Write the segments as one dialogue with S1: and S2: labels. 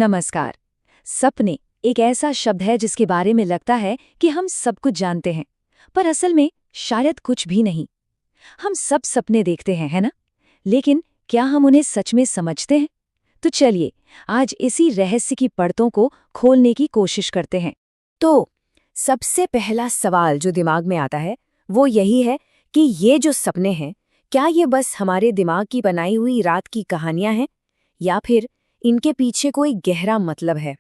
S1: नमस्कार। सपने एक ऐसा शब्द है जिसके बारे में लगता है कि हम सब कुछ जानते हैं, पर असल में शायद कुछ भी नहीं। हम सब सपने देखते हैं, है ना? लेकिन क्या हम उन्हें सच में समझते हैं? तो चलिए, आज इसी रहस्य की परतों को खोलने की कोशिश करते हैं।
S2: तो सबसे पहला सवाल जो दिमाग में आता है वो यही है कि ये जो सपने हैं, क्या ये बस हमारे दिमाग की बनाई हुई रात की कहानियां हैं या फिर इनके पीछे कोई गहरा मतलब है।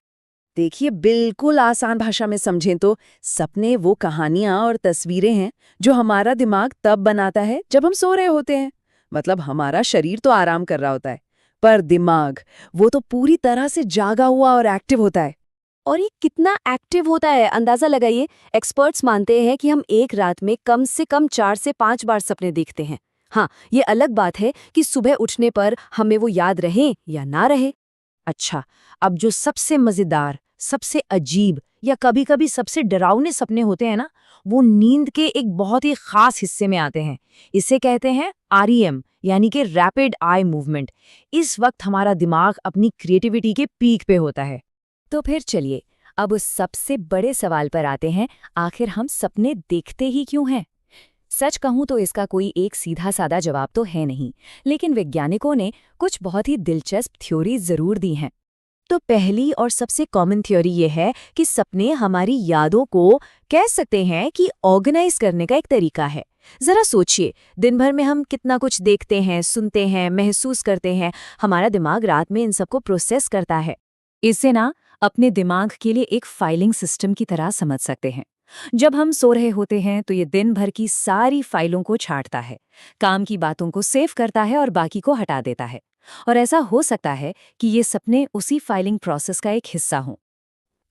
S3: देखिए, बिल्कुल आसान भाषा में समझें तो सपने वो कहानियां और तस्वीरें हैं जो हमारा दिमाग तब बनाता है जब हम सो रहे होते हैं। मतलब हमारा शरीर तो आराम कर रहा होता है, पर दिमाग वो तो पूरी तरह से जागा हुआ और एक्टिव होता है।
S2: और ये कितना एक्टिव होता है अंदाजा लगाइए। एक्सपर्ट्स मानते हैं कि हम एक रात में कम से कम 4 से 5 बार सपने देखते हैं। हाँ, ये अलग बात है कि सुबह उठने पर हमें वो याद रहे या ना रहे।
S1: अच्छा, अब जो सबसे मजेदार, सबसे अजीब या कभी-कभी सबसे डरावने सपने होते हैं ना, वो नींद के एक बहुत ही खास हिस्से में आते हैं। इसे कहते हैं आरईएम, यानी कि रैपिड आई मूवमेंट। इस वक्त हमारा दिमाग अपनी क्रिएटिविटी के पीक पे होता है।
S2: तो फिर चलिए, अब उस सबसे बड़े सवाल पर आते हैं, आखिर हम सपने देखते ही क्यों हैं? सच कहूं तो इसका कोई एक सीधा सादा जवाब तो है नहीं, लेकिन वैज्ञानिकों ने कुछ बहुत ही दिलचस्प थ्योरी जरूर दी हैं। तो पहली और सबसे कॉमन थ्योरी ये है कि सपने हमारी यादों को कह सकते हैं कि ऑर्गेनाइज करने का एक तरीका है। जरा सोचिए, दिन भर में हम कितना कुछ देखते हैं, सुनते हैं, महसूस करते हैं। हमारा दिमाग रात में इन सबको प्रोसेस करता है।
S1: इसे ना अपने दिमाग के लिए एक फाइलिंग सिस्टम की तरह समझ सकते हैं। जब हम सो रहे होते हैं तो ये दिन भर की सारी फाइलों को छांटता है, काम की बातों को सेव करता है और बाकी को हटा देता है। और ऐसा हो सकता है कि ये सपने उसी फाइलिंग प्रोसेस का एक हिस्सा हों।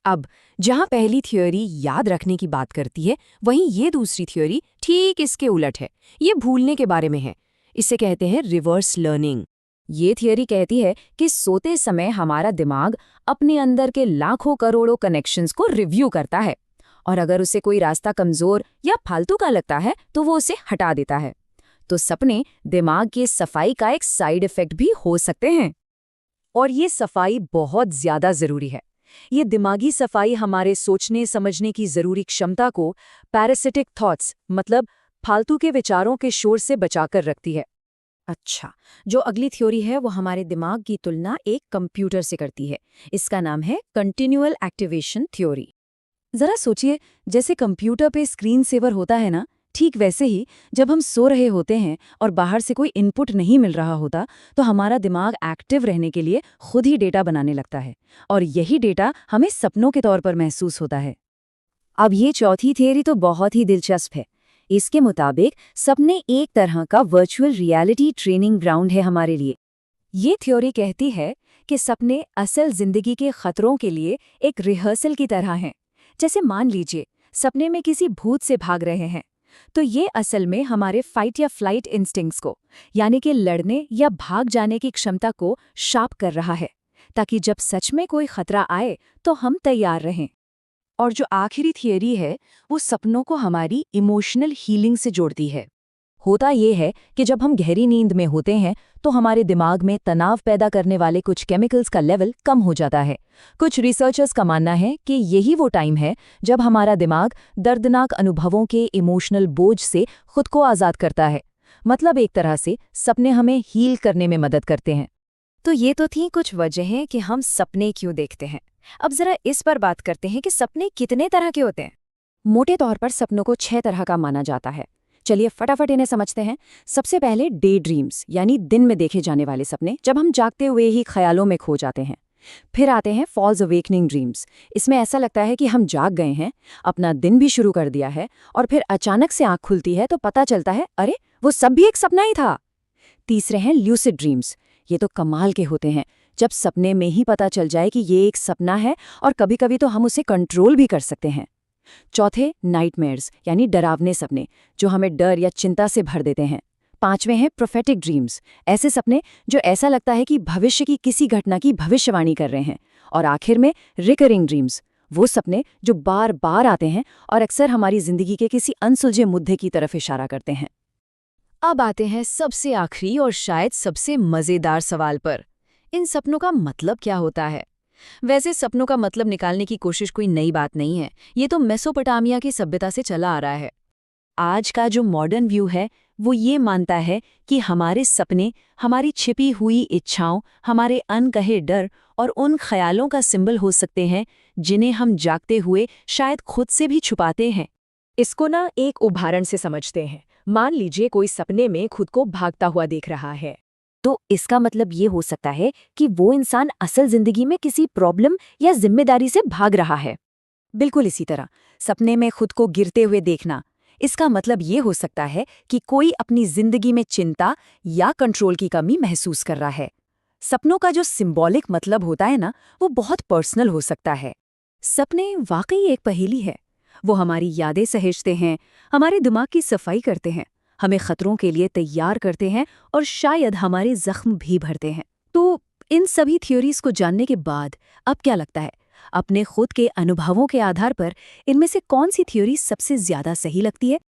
S2: अब जहां पहली थ्योरी याद रखने की बात करती है, वहीं ये दूसरी थ्योरी ठीक इसके उलट है। ये भूलने के बारे में है। इसे कहते हैं रिवर्स लर्निंग। ये थियरी कहती है कि सोते समय हमारा दिमाग अपने अंदर के लाखों करोड़ों कनेक्शंस को रिव्यू करता है, और अगर उसे कोई रास्ता कमजोर या फालतू का लगता है तो वो उसे हटा देता है। तो सपने दिमाग की सफाई का एक साइड इफेक्ट भी हो सकते हैं।
S1: और ये सफाई बहुत ज्यादा जरूरी है। ये दिमागी सफाई हमारे सोचने समझने की जरूरी क्षमता को पैरासिटिक थॉट्स, मतलब फालतू के विचारों के शोर से बचाकर रखती है।
S2: अच्छा, जो अगली थ्योरी है वो हमारे दिमाग की तुलना एक कंप्यूटर से करती है। इसका नाम है कंटिन्यूअल एक्टिवेशन थ्योरी।
S1: जरा सोचिए, जैसे कंप्यूटर पे स्क्रीन सेवर होता है ना, ठीक वैसे ही जब हम सो रहे होते हैं और बाहर से कोई इनपुट नहीं मिल रहा होता, तो हमारा दिमाग एक्टिव रहने के लिए खुद ही डेटा बनाने लगता है, और यही डेटा हमें सपनों के तौर पर महसूस होता है।
S2: अब ये चौथी थियरी तो बहुत ही दिलचस्प है। इसके मुताबिक सपने एक तरह का वर्चुअल रियलिटी ट्रेनिंग ग्राउंड है हमारे लिए।
S1: ये थ्योरी कहती है कि सपने असल जिंदगी के खतरों के लिए एक रिहर्सल की तरह हैं। जैसे मान लीजिए, सपने में किसी भूत से भाग रहे हैं, तो ये असल में हमारे फाइट या फ्लाइट इंस्टिंक्ट्स को, यानी कि लड़ने या भाग जाने की क्षमता को शार्प कर रहा है, ताकि जब सच में कोई खतरा आए तो हम तैयार रहें। और जो आखिरी थियरी है, वो सपनों को हमारी इमोशनल हीलिंग से जोड़ती है। होता ये है कि जब हम गहरी नींद में होते हैं तो हमारे दिमाग में तनाव पैदा करने वाले कुछ केमिकल्स का लेवल कम हो जाता है। कुछ रिसर्चर्स का मानना है कि यही वो टाइम है जब हमारा दिमाग दर्दनाक अनुभवों के इमोशनल बोझ से खुद को आज़ाद करता है। मतलब एक तरह से सपने हमें हील करने में मदद करते हैं।
S2: तो ये तो थी कुछ वजहें कि हम सपने क्यों देखते हैं। अब जरा इस पर बात करते हैं कि सपने कितने तरह के होते हैं। मोटे तौर पर सपनों को 6 तरह का माना जाता है। चलिए फटाफट इन्हें समझते हैं। सबसे पहले डे ड्रीम्स, यानी दिन में देखे जाने वाले सपने, जब हम जागते हुए ही ख्यालों में खो जाते हैं। फिर आते हैं फॉल्स अवेकनिंग ड्रीम्स। इसमें ऐसा लगता है कि हम जाग गए हैं, अपना दिन भी शुरू कर दिया है, और फिर अचानक से आंख खुलती है तो पता चलता है, अरे वो सब भी एक सपना ही था। तीसरे हैं ल्यूसिड ड्रीम्स। ये तो कमाल के होते हैं, जब सपने में ही पता चल जाए कि ये एक सपना है, और कभी-कभी तो हम उसे कंट्रोल भी कर सकते हैं। चौथे नाइटमेयर्स, यानी डरावने सपने, जो हमें डर या चिंता से भर देते हैं। पांचवें हैं प्रोफेटिक ड्रीम्स, ऐसे सपने जो ऐसा लगता है कि भविष्य की किसी घटना की भविष्यवाणी कर रहे हैं। और आखिर में रिकरिंग ड्रीम्स, वो सपने जो बार बार आते हैं और अक्सर हमारी जिंदगी के किसी अनसुलझे मुद्दे की तरफ इशारा करते हैं। अब आते हैं सबसे आखिरी और शायद सबसे मजेदार सवाल पर। इन सपनों का मतलब क्या होता है? वैसे सपनों का मतलब निकालने की कोशिश कोई नई बात नहीं है, ये तो मेसोपोटामिया की सभ्यता से चला आ रहा है। आज का जो मॉडर्न व्यू है वो ये मानता है कि हमारे सपने हमारी छिपी हुई इच्छाओं, हमारे अनकहे डर और उन ख्यालों का सिंबल हो सकते हैं जिन्हें हम जागते हुए शायद खुद से भी छुपाते हैं।
S1: इसको ना एक उदाहरण से समझते हैं। मान लीजिए कोई सपने में खुद को भागता हुआ देख रहा है।
S2: तो इसका मतलब ये हो सकता है कि वो इंसान असल जिंदगी में किसी प्रॉब्लम या जिम्मेदारी से भाग रहा है।
S1: बिल्कुल इसी तरह सपने में खुद को गिरते हुए देखना, इसका मतलब ये हो सकता है कि कोई अपनी जिंदगी में चिंता या कंट्रोल की कमी महसूस कर रहा है। सपनों का जो सिंबॉलिक मतलब होता है ना, वो बहुत पर्सनल हो सकता है। सपने वाकई एक पहेली है। वो हमारी यादें सहेजते हैं, हमारे दिमाग की सफाई करते हैं, हमें खतरों के लिए तैयार करते हैं और शायद हमारे जख्म भी भरते हैं। तो इन सभी थ्योरीज को जानने के बाद अब क्या लगता है, अपने खुद के अनुभवों के आधार पर इनमें से कौन सी थ्योरी सबसे ज्यादा सही लगती है?